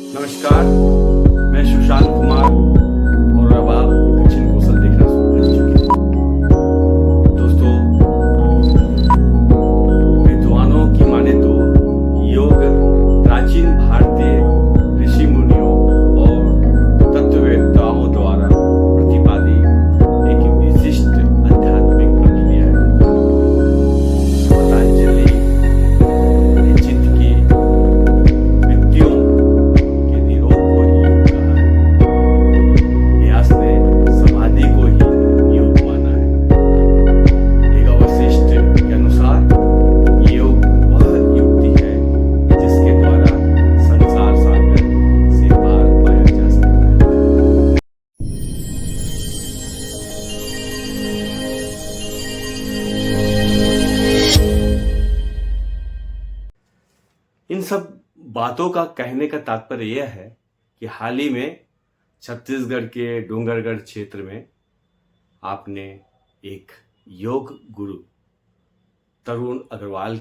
नमस्कार, मैं सुशांत कुमार और अब आप दक्षिण कौशल देखना शुरू कर चुके हैं। दोस्तों, विद्वानों की माने तो योग प्राचीन भारतीय ऋषि मुनियों और तत्ववेत्ताओं द्वारा प्रतिपादित एक विशिष्ट आध्यात्मिक प्रक्रिया है। पतंजलि ने चित्त की व्यक्तियों के निरोग को ही योग कहा है। व्यास ने समाधि को ही योग माना है। एक अवशिष्ट के अनुसार योग वह युक्ति है जिसके द्वारा संसार सागर से पार पाया जा सकता है। इन सब बातों का कहने का तात्पर्य यह है कि हाल ही में छत्तीसगढ़ के डोंगरगढ़ क्षेत्र में आपने एक योग गुरु तरुण अग्रवाल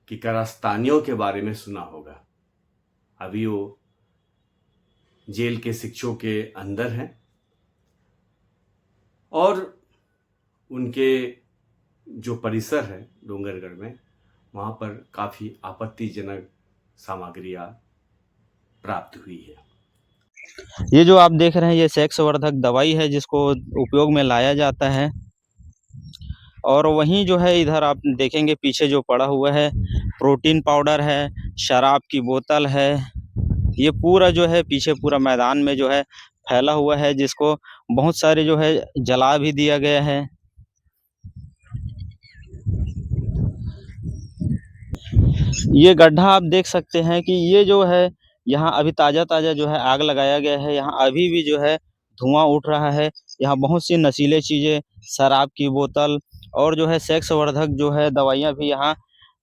की कारस्तानियों के बारे में सुना होगा। अभी वो जेल के शिक्षों के अंदर हैं और उनके जो परिसर है डोंगरगढ़ में, वहाँ पर काफ़ी आपत्तिजनक सामग्रियाँ प्राप्त हुई है। ये जो आप देख रहे हैं ये सेक्स वर्धक दवाई है जिसको उपयोग में लाया जाता है। और वहीं जो है इधर आप देखेंगे पीछे जो पड़ा हुआ है प्रोटीन पाउडर है, शराब की बोतल है। ये पूरा जो है पीछे पूरा मैदान में जो है फैला हुआ है, जिसको बहुत सारे जो है जला भी दिया गया है। ये गड्ढा आप देख सकते हैं कि ये जो है यहाँ अभी ताज़ा जो है आग लगाया गया है। यहाँ अभी भी जो है धुआं उठ रहा है। यहाँ बहुत सी नशीले चीज़ें, शराब की बोतल और जो है सेक्स वर्धक जो है दवाइयाँ भी यहाँ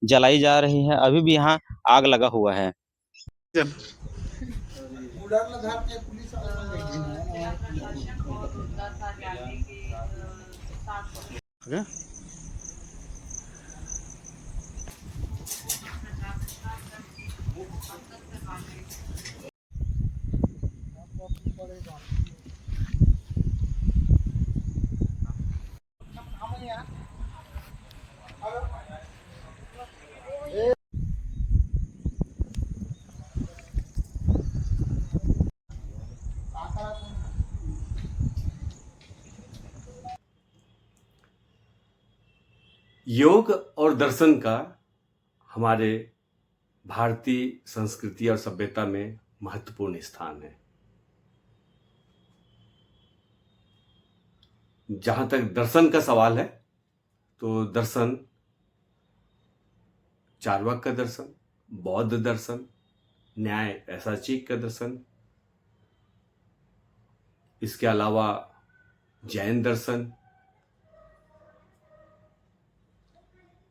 जलाई जा रही हैं। अभी भी यहाँ आग लगा हुआ है। योग और दर्शन का हमारे भारतीय संस्कृति और सभ्यता में महत्वपूर्ण स्थान है। जहाँ तक दर्शन का सवाल है तो दर्शन, चार्वाक का दर्शन, बौद्ध दर्शन, न्याय ऐसाचिक का दर्शन, इसके अलावा जैन दर्शन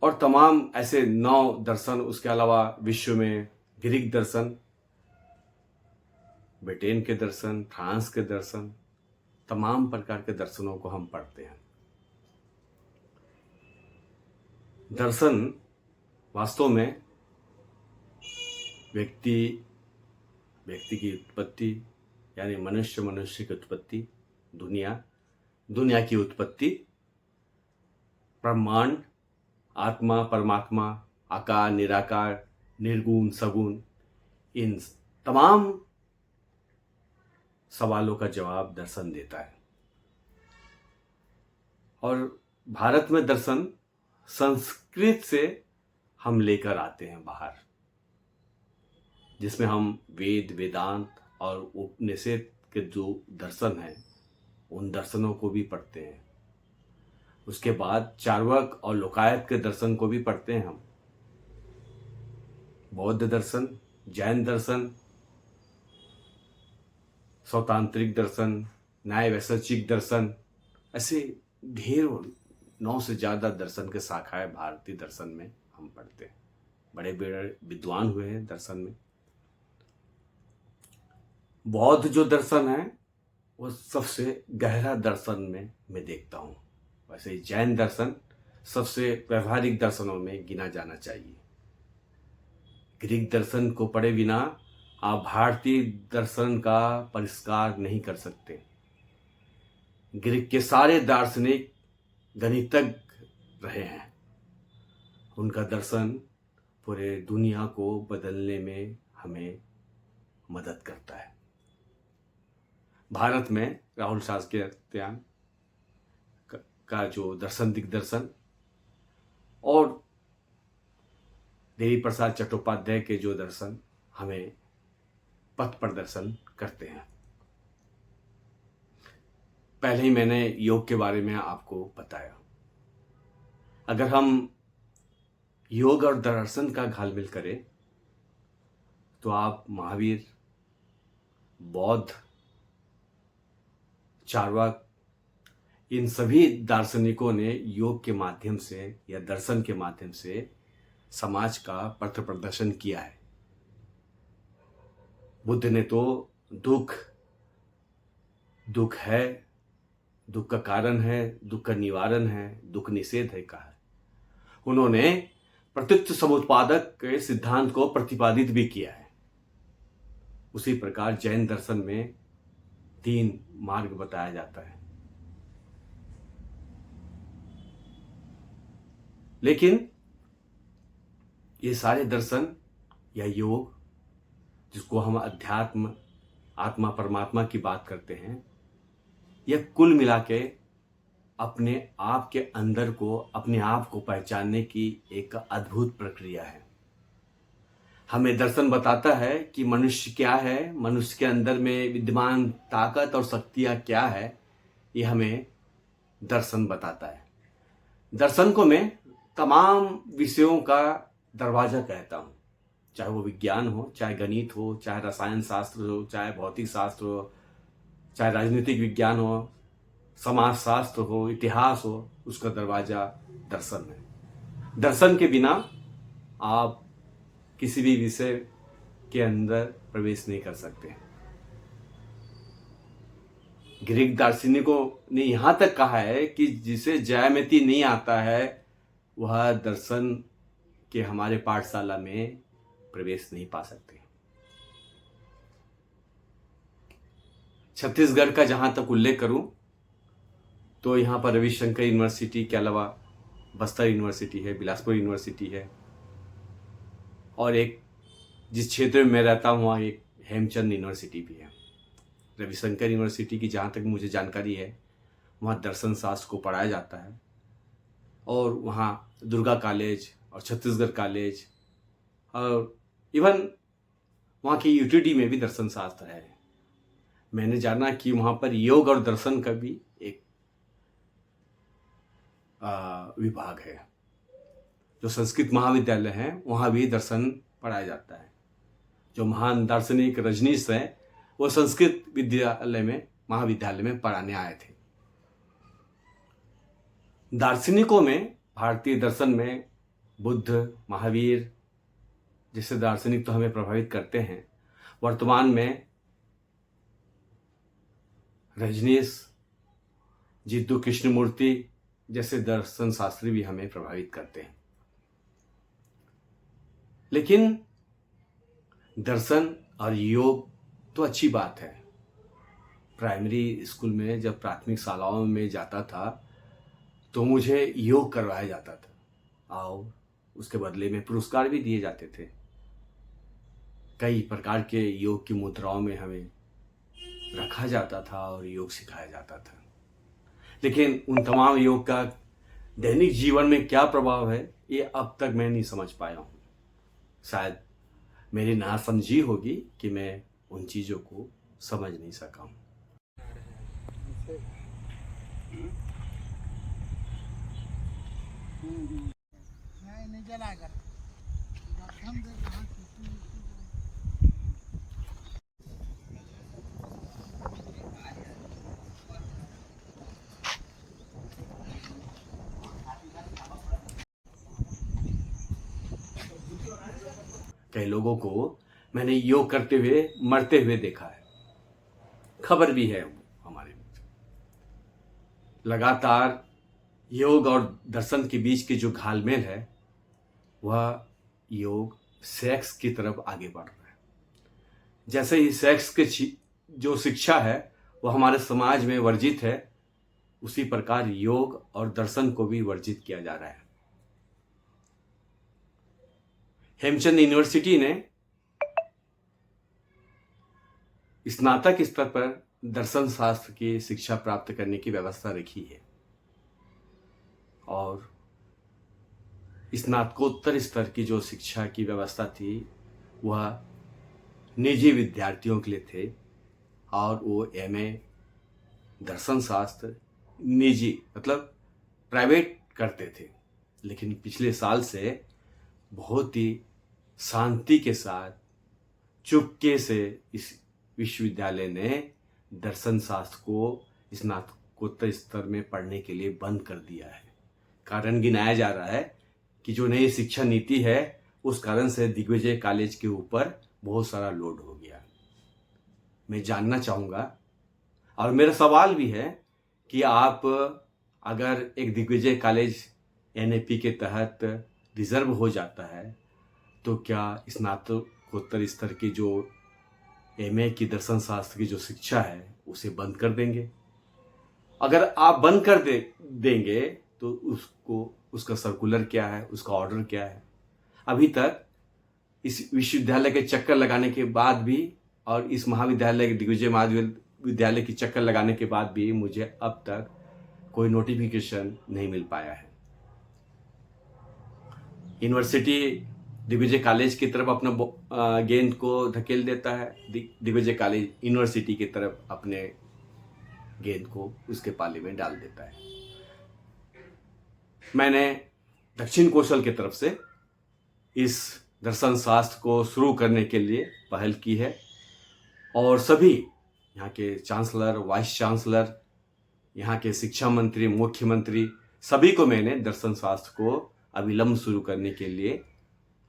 और तमाम ऐसे 9 दर्शन, उसके अलावा विश्व में ग्रीक दर्शन, ब्रिटेन के दर्शन, फ्रांस के दर्शन, तमाम प्रकार के दर्शनों को हम पढ़ते हैं। दर्शन वास्तव में व्यक्ति की उत्पत्ति, यानी मनुष्य की उत्पत्ति, दुनिया की उत्पत्ति, ब्रह्मांड, आत्मा, परमात्मा, आकार, निराकार, निर्गुण, सगुण, इन तमाम सवालों का जवाब दर्शन देता है। और भारत में दर्शन संस्कृत से हम लेकर आते हैं बाहर, जिसमें हम वेद, वेदांत और उपनिषद के जो दर्शन हैं उन दर्शनों को भी पढ़ते हैं। उसके बाद चार्वाक और लोकायत के दर्शन को भी पढ़ते हैं हम। बौद्ध दर्शन, जैन दर्शन, सौतांत्रिक दर्शन, न्याय वैशेषिक दर्शन, ऐसे ढेरों 9 से ज़्यादा दर्शन के शाखाएं भारतीय दर्शन में हम पढ़ते हैं। बड़े बड़े विद्वान हुए हैं दर्शन में। बौद्ध जो दर्शन है वो सबसे गहरा दर्शन में मैं देखता हूँ। वैसे ही जैन दर्शन सबसे व्यवहारिक दर्शनों में गिना जाना चाहिए। ग्रीक दर्शन को पढ़े बिना आप भारतीय दर्शन का परिष्कार नहीं कर सकते। ग्रीक के सारे दार्शनिक गणितज्ञ रहे हैं। उनका दर्शन पूरे दुनिया को बदलने में हमें मदद करता है। भारत में राहुल शास्त्रीत्यान का जो दर्शन दिग्दर्शन और देवी प्रसाद चट्टोपाध्याय के जो दर्शन हमें पथ प्रदर्शन करते हैं। पहले ही मैंने योग के बारे में आपको बताया। अगर हम योग और दर्शन का घालमेल करें तो आप महावीर, बौद्ध, चार्वाक, इन सभी दार्शनिकों ने योग के माध्यम से या दर्शन के माध्यम से समाज का पथ प्रदर्शन किया है। बुद्ध ने तो दुख है, दुख का कारण है, दुख का निवारण है, दुख निषेध है कहा है। उन्होंने प्रत्युत समुत्पादक के सिद्धांत को प्रतिपादित भी किया है। उसी प्रकार जैन दर्शन में 3 मार्ग बताया जाता है। लेकिन ये सारे दर्शन या योग, जिसको हम अध्यात्म, आत्मा, परमात्मा की बात करते हैं, यह कुल मिला के अपने आप के अंदर को, अपने आप को पहचानने की एक अद्भुत प्रक्रिया है। हमें दर्शन बताता है कि मनुष्य क्या है, मनुष्य के अंदर में विद्यमान ताकत और शक्तियाँ क्या है, ये हमें दर्शन बताता है। दर्शन को मैं तमाम विषयों का दरवाजा कहता हूँ, चाहे वो विज्ञान हो, चाहे गणित हो, चाहे रसायन शास्त्र हो, चाहे भौतिक शास्त्र हो, चाहे राजनीतिक विज्ञान हो, समाज शास्त्र हो, इतिहास हो, उसका दरवाजा दर्शन है। दर्शन के बिना आप किसी भी विषय के अंदर प्रवेश नहीं कर सकते। ग्रीक दार्शनिकों ने यहां तक कहा है कि जिसे ज्यामिति नहीं आता है वह दर्शन के हमारे पाठशाला में प्रवेश नहीं पा सकते। छत्तीसगढ़ का जहां तक उल्लेख करूं तो यहाँ पर रविशंकर यूनिवर्सिटी के अलावा बस्तर यूनिवर्सिटी है, बिलासपुर यूनिवर्सिटी है, और एक जिस क्षेत्र में मैं रहता हूँ वहाँ एक हेमचंद यूनिवर्सिटी भी है। रविशंकर यूनिवर्सिटी की जहाँ तक मुझे जानकारी है वहाँ दर्शन शास्त्र को पढ़ाया जाता है, और वहाँ दुर्गा कॉलेज और छत्तीसगढ़ कॉलेज और इवन वहाँ की यूटीडी में भी दर्शन शास्त्र है। मैंने जाना कि वहाँ पर योग और दर्शन का भी एक विभाग है। जो संस्कृत महाविद्यालय है वहाँ भी दर्शन पढ़ाया जाता है। जो महान दार्शनिक रजनीश हैं वो संस्कृत विद्यालय में, महाविद्यालय में पढ़ाने आए थे। दार्शनिकों में, भारतीय दर्शन में बुद्ध, महावीर जैसे दार्शनिक तो हमें प्रभावित करते हैं। वर्तमान में रजनीश, जिद्दू कृष्णमूर्ति जैसे दर्शन शास्त्री भी हमें प्रभावित करते हैं। लेकिन दर्शन और योग तो अच्छी बात है। प्राइमरी स्कूल में जब प्राथमिक शालाओं में जाता था तो मुझे योग करवाया जाता था और उसके बदले में पुरस्कार भी दिए जाते थे। कई प्रकार के योग की मुद्राओं में हमें रखा जाता था और योग सिखाया जाता था। लेकिन उन तमाम योग का दैनिक जीवन में क्या प्रभाव है ये अब तक मैं नहीं समझ पाया हूँ। शायद मेरी नासमझी होगी कि मैं उन चीज़ों को समझ नहीं सका हूँ। कई लोगों को मैंने योग करते हुए मरते हुए देखा है, खबर भी है हमारे बीच। लगातार योग और दर्शन के बीच के जो घालमेल है वह योग सेक्स की तरफ आगे बढ़ रहा है। जैसे ही सेक्स के जो शिक्षा है वो हमारे समाज में वर्जित है, उसी प्रकार योग और दर्शन को भी वर्जित किया जा रहा है। हेमचंद यूनिवर्सिटी ने स्नातक स्तर पर दर्शन शास्त्र की शिक्षा प्राप्त करने की व्यवस्था रखी है और स्नातकोत्तर स्तर की जो शिक्षा की व्यवस्था थी वह निजी विद्यार्थियों के लिए थे और वो एमए दर्शन शास्त्र निजी मतलब प्राइवेट करते थे। लेकिन पिछले साल से बहुत ही शांति के साथ चुपके से इस विश्वविद्यालय ने दर्शन शास्त्र को स्नातकोत्तर स्तर में पढ़ने के लिए बंद कर दिया है। कारण गिनाया जा रहा है कि जो नई शिक्षा नीति है उस कारण से दिग्विजय कॉलेज के ऊपर बहुत सारा लोड हो गया। मैं जानना चाहूँगा और मेरा सवाल भी है कि आप अगर एक दिग्विजय कॉलेज एनएपी के तहत रिजर्व हो जाता है तो क्या स्नातकोत्तर स्तर की जो एमए की दर्शन शास्त्र की जो शिक्षा है उसे बंद कर देंगे? अगर आप बंद कर देंगे तो उसका सर्कुलर क्या है, उसका ऑर्डर क्या है? अभी तक इस विश्वविद्यालय के चक्कर लगाने के बाद भी और इस महाविद्यालय के दिग्विजय महाविद्यालय की चक्कर लगाने के बाद भी मुझे अब तक कोई नोटिफिकेशन नहीं मिल पाया है। यूनिवर्सिटी दिग्विजय कॉलेज की तरफ अपना गेंद को धकेल देता है, दिग्विजय कॉलेज यूनिवर्सिटी की तरफ अपने गेंद को उसके पाले में डाल देता है। मैंने दक्षिण कौशल की तरफ से इस दर्शन शास्त्र को शुरू करने के लिए पहल की है और सभी यहाँ के चांसलर, वाइस चांसलर, यहाँ के शिक्षा मंत्री, मुख्यमंत्री सभी को मैंने दर्शन शास्त्र को अविलंब शुरू करने के लिए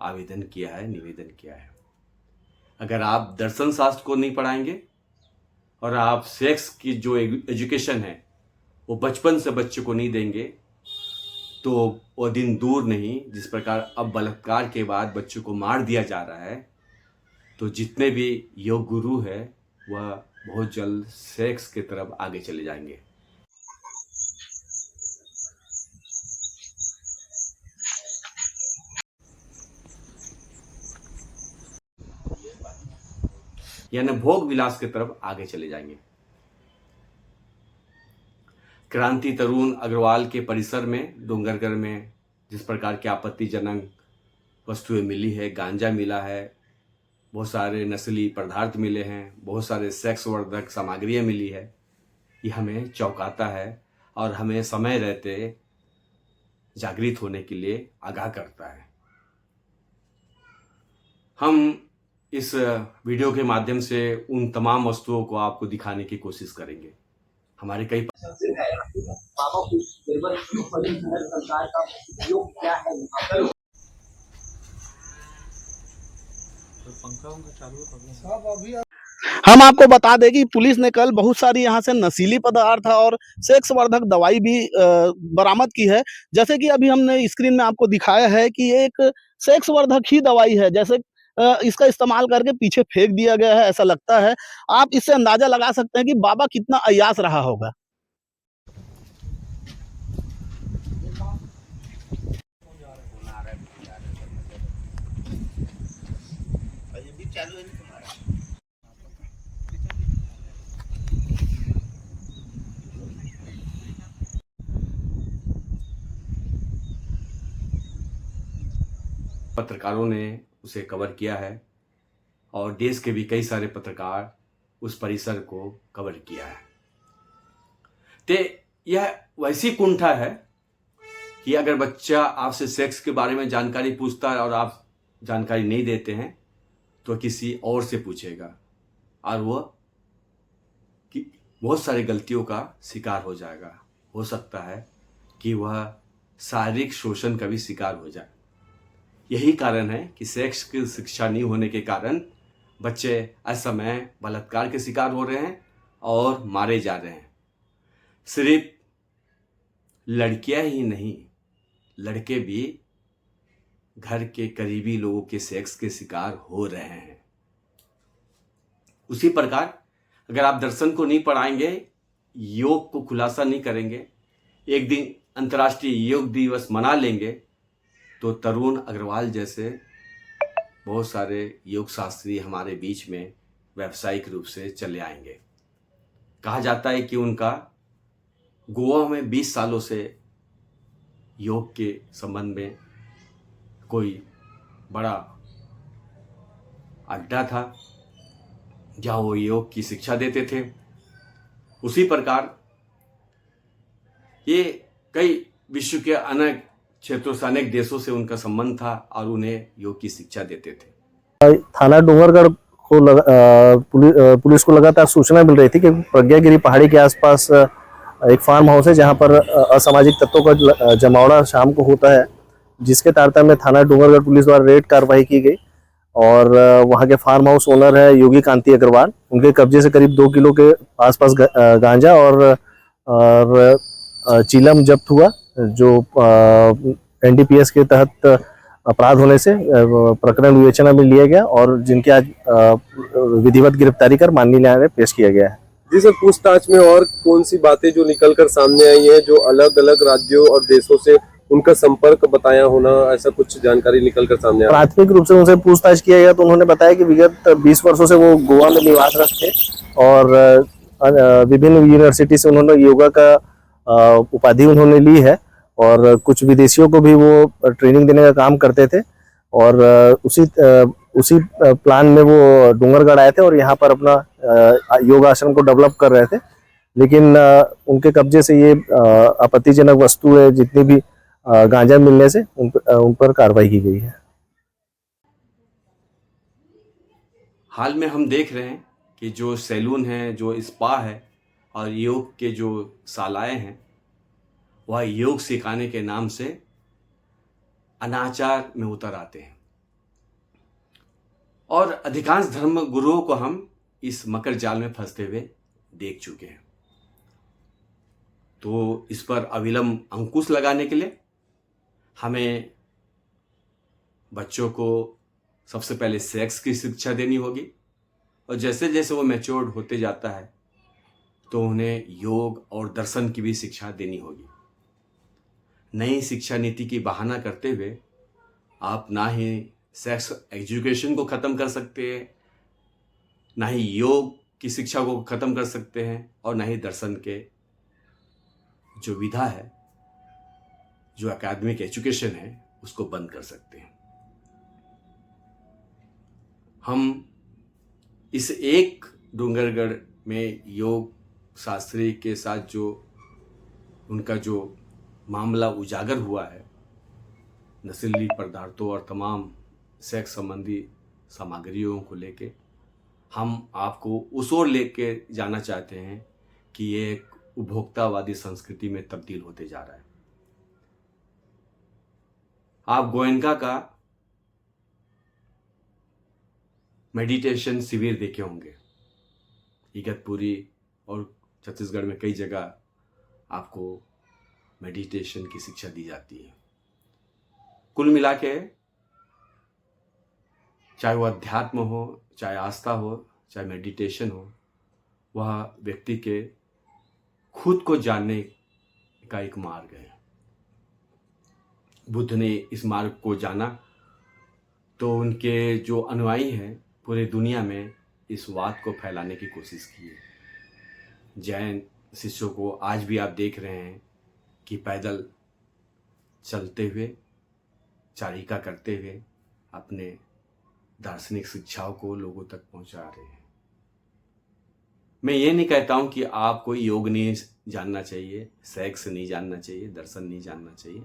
आवेदन किया है, निवेदन किया है। अगर आप दर्शन शास्त्र को नहीं पढ़ाएंगे और आप सेक्स की जो एजुकेशन है वो बचपन से बच्चे को नहीं देंगे तो वो दिन दूर नहीं जिस प्रकार अब बलात्कार के बाद बच्चों को मार दिया जा रहा है, तो जितने भी योग गुरु है वह बहुत जल्द सेक्स की तरफ आगे चले जाएंगे। यानी भोग विलास की तरफ आगे चले जाएंगे। क्रांति तरुण अग्रवाल के परिसर में डोंगरगढ़ में जिस प्रकार की आपत्तिजनक वस्तुएं मिली है, गांजा मिला है, बहुत सारे नस्ली पदार्थ मिले हैं, बहुत सारे सेक्स वर्धक सामग्रियाँ मिली है, ये हमें चौंकाता है और हमें समय रहते जागृत होने के लिए आगाह करता है। हम इस वीडियो के माध्यम से उन तमाम वस्तुओं को आपको दिखाने की कोशिश करेंगे। हमारे कई सरकार का उपयोग क्या है? हम आपको बता दें कि पुलिस ने कल बहुत सारी यहाँ से नशीली पदार्थ और सेक्स वर्धक दवाई भी बरामद की है। जैसे कि अभी हमने स्क्रीन में आपको दिखाया है कि ये एक सेक्स वर्धक ही दवाई है, जैसे इसका इस्तेमाल करके पीछे फेंक दिया गया है ऐसा लगता है। आप इससे अंदाजा लगा सकते हैं कि बाबा कितना अय्यास रहा होगा। पत्रकारों ने उसे कवर किया है और देश के भी कई सारे पत्रकार उस परिसर को कवर किया है। तो यह वैसी कुंठा है कि अगर बच्चा आपसे सेक्स के बारे में जानकारी पूछता है और आप जानकारी नहीं देते हैं तो किसी और से पूछेगा और वह कि बहुत सारी गलतियों का शिकार हो जाएगा। हो सकता है कि वह शारीरिक शोषण का भी शिकार हो जाए। यही कारण है कि सेक्स की शिक्षा नहीं होने के कारण बच्चे असमय बलात्कार के शिकार हो रहे हैं और मारे जा रहे हैं। सिर्फ लड़कियां ही नहीं, लड़के भी घर के करीबी लोगों के सेक्स के शिकार हो रहे हैं। उसी प्रकार अगर आप दर्शन को नहीं पढ़ाएंगे, योग को खुलासा नहीं करेंगे, एक दिन अंतर्राष्ट्रीय योग दिवस मना लेंगे, तो तरुण अग्रवाल जैसे बहुत सारे योग शास्त्री हमारे बीच में व्यावसायिक रूप से चले आएंगे। कहा जाता है कि उनका गोवा में 20 सालों से योग के संबंध में कोई बड़ा अड्डा था जहाँ वो योग की शिक्षा देते थे। उसी प्रकार ये कई विश्व के अनेक क्षेत्रों से, अनेक देशों से उनका संबंध था और उन्हें योग की शिक्षा देते थे। थाना डूंगरगढ़ को पुलिस को लगातार सूचना मिल रही थी कि प्रज्ञागिरी पहाड़ी के आसपास एक फार्म हाउस है जहां पर असामाजिक तत्वों का जमावड़ा शाम को होता है, जिसके तारतम्य में थाना डूंगरगढ़ पुलिस द्वारा रेड कार्रवाई की गई और वहां के फार्म हाउस ओनर है योगी कांति अग्रवाल। उनके कब्जे से करीब 2 किलो के आसपास गांजा और चीलम जब्त हुआ, जो एनडीपीएस के तहत अपराध होने से प्रकरण विवेचना में लिया गया और जिनकी आज विधिवत गिरफ्तारी कर माननीय न्यायालय में पेश किया गया है। जी सर, पूछताछ में और कौन सी बातें जो निकल कर सामने आई हैं, जो अलग अलग राज्यों और देशों से उनका संपर्क बताया होना, ऐसा कुछ जानकारी निकल कर सामने आई? प्राथमिक रूप से उनसे पूछताछ किया गया तो उन्होंने बताया कि विगत 20 वर्षों से वो गोवा में निवासरत थे और विभिन्न यूनिवर्सिटी से उन्होंने योगा का उपाधि उन्होंने ली है और कुछ विदेशियों को भी वो ट्रेनिंग देने का काम करते थे और उसी प्लान में वो डूंगरगढ़ आए थे और यहाँ पर अपना योग आश्रम को डेवलप कर रहे थे। लेकिन उनके कब्जे से ये आपत्तिजनक वस्तु है, जितनी भी गांजा मिलने से उन पर कार्रवाई की गई है। हाल में हम देख रहे हैं कि जो सैलून है, जो स्पा है और योग के जो शालाएं हैं, वह योग सिखाने के नाम से अनाचार में उतर आते हैं और अधिकांश धर्म गुरुओं को हम इस मकर जाल में फंसते हुए देख चुके हैं। तो इस पर अविलंब अंकुश लगाने के लिए हमें बच्चों को सबसे पहले सेक्स की शिक्षा देनी होगी और जैसे जैसे वो मैच्योर्ड होते जाता है तो उन्हें योग और दर्शन की भी शिक्षा देनी होगी। नई शिक्षा नीति की बहाना करते हुए आप ना ही सेक्स एजुकेशन को ख़त्म कर सकते हैं, ना ही योग की शिक्षा को ख़त्म कर सकते हैं और ना ही दर्शन के जो विधा है, जो एकेडमिक एजुकेशन है, उसको बंद कर सकते हैं। हम इस एक डूंगरगढ़ में योग शास्त्री के साथ जो उनका जो मामला उजागर हुआ है, नशीली पदार्थों और तमाम सेक्स संबंधी सामग्रियों को लेके, हम आपको उस ओर लेके जाना चाहते हैं कि ये एक उपभोक्तावादी संस्कृति में तब्दील होते जा रहा है। आप गोयनका का मेडिटेशन शिविर देखे होंगे, इगतपुरी और छत्तीसगढ़ में कई जगह आपको मेडिटेशन की शिक्षा दी जाती है। कुल मिला के चाहे वो अध्यात्म हो, चाहे आस्था हो, चाहे मेडिटेशन हो, वह व्यक्ति के खुद को जानने का एक मार्ग है। बुद्ध ने इस मार्ग को जाना तो उनके जो अनुयायी हैं पूरे दुनिया में इस बात को फैलाने की कोशिश की है। जैन शिष्यों को आज भी आप देख रहे हैं कि पैदल चलते हुए, चारिका करते हुए अपने दार्शनिक शिक्षाओं को लोगों तक पहुंचा रहे हैं। मैं ये नहीं कहता हूं कि आपको योग नहीं जानना चाहिए, सेक्स नहीं जानना चाहिए, दर्शन नहीं जानना चाहिए,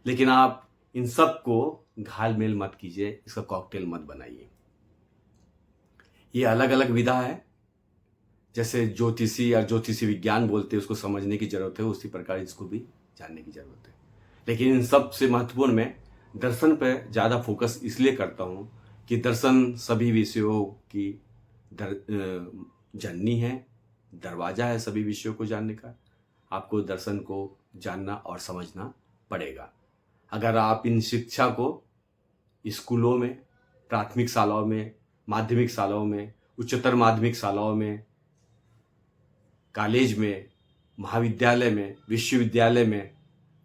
लेकिन आप इन सब को घालमेल मत कीजिए, इसका कॉकटेल मत बनाइए। ये अलग अलग विधा है, जैसे ज्योतिषी या ज्योतिषी विज्ञान बोलते हैं, उसको समझने की जरूरत है, उसी प्रकार इसको भी जानने की जरूरत है। लेकिन इन सब से महत्वपूर्ण मैं दर्शन पर ज़्यादा फोकस इसलिए करता हूँ कि दर्शन सभी विषयों की जननी है, दरवाजा है सभी विषयों को जानने का। आपको दर्शन को जानना और समझना पड़ेगा। अगर आप इन शिक्षा को स्कूलों में, प्राथमिक शालाओं में, माध्यमिक शालाओं में उच्चतर माध्यमिक शालाओं में, कॉलेज में, महाविद्यालय में, विश्वविद्यालय में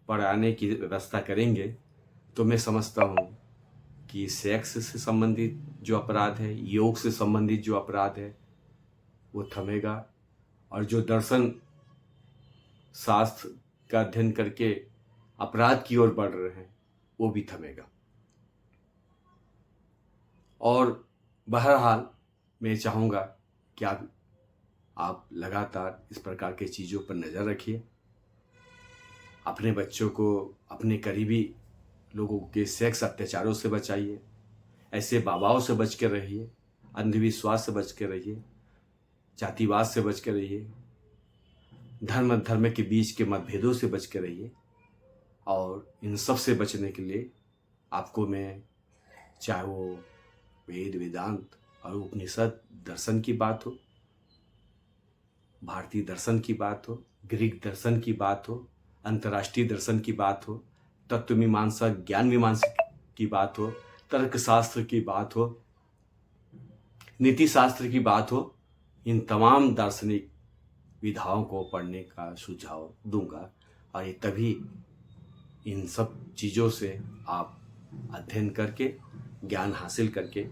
पढ़ाने की व्यवस्था करेंगे तो मैं समझता हूँ कि सेक्स से संबंधित जो अपराध है, योग से संबंधित जो अपराध है, वो थमेगा। और जो दर्शन शास्त्र का अध्ययन करके अपराध की ओर बढ़ रहे हैं, वो भी थमेगा। और बहरहाल मैं चाहूँगा कि आप लगातार इस प्रकार के चीज़ों पर नज़र रखिए, अपने बच्चों को अपने करीबी लोगों के सेक्स अत्याचारों से बचाइए, ऐसे बाबाओं से बच के रहिए, अंधविश्वास से बच के रहिए, जातिवाद से बच के रहिए, धर्म के बीच के मतभेदों से बच के रहिए। और इन सब से बचने के लिए आपको मैं, चाहे वो वेद वेदांत और उपनिषद दर्शन की बात हो, भारतीय दर्शन की बात हो, ग्रीक दर्शन की बात हो, अंतर्राष्ट्रीय दर्शन की बात हो, तत्व मीमांसा ज्ञान मीमांसा की बात हो, तर्कशास्त्र की बात हो, नीति शास्त्र की बात हो, इन तमाम दार्शनिक विधाओं को पढ़ने का सुझाव दूंगा। और ये तभी इन सब चीज़ों से आप अध्ययन करके, ज्ञान हासिल करके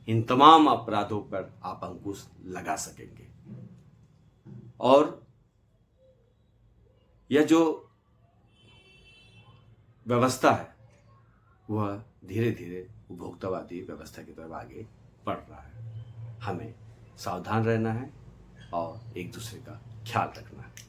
इन तमाम अपराधों पर आप अंकुश लगा सकेंगे। और यह जो व्यवस्था है वह धीरे धीरे उपभोक्तावादी व्यवस्था की तरफ आगे बढ़ रहा है। हमें सावधान रहना है और एक दूसरे का ख्याल रखना है।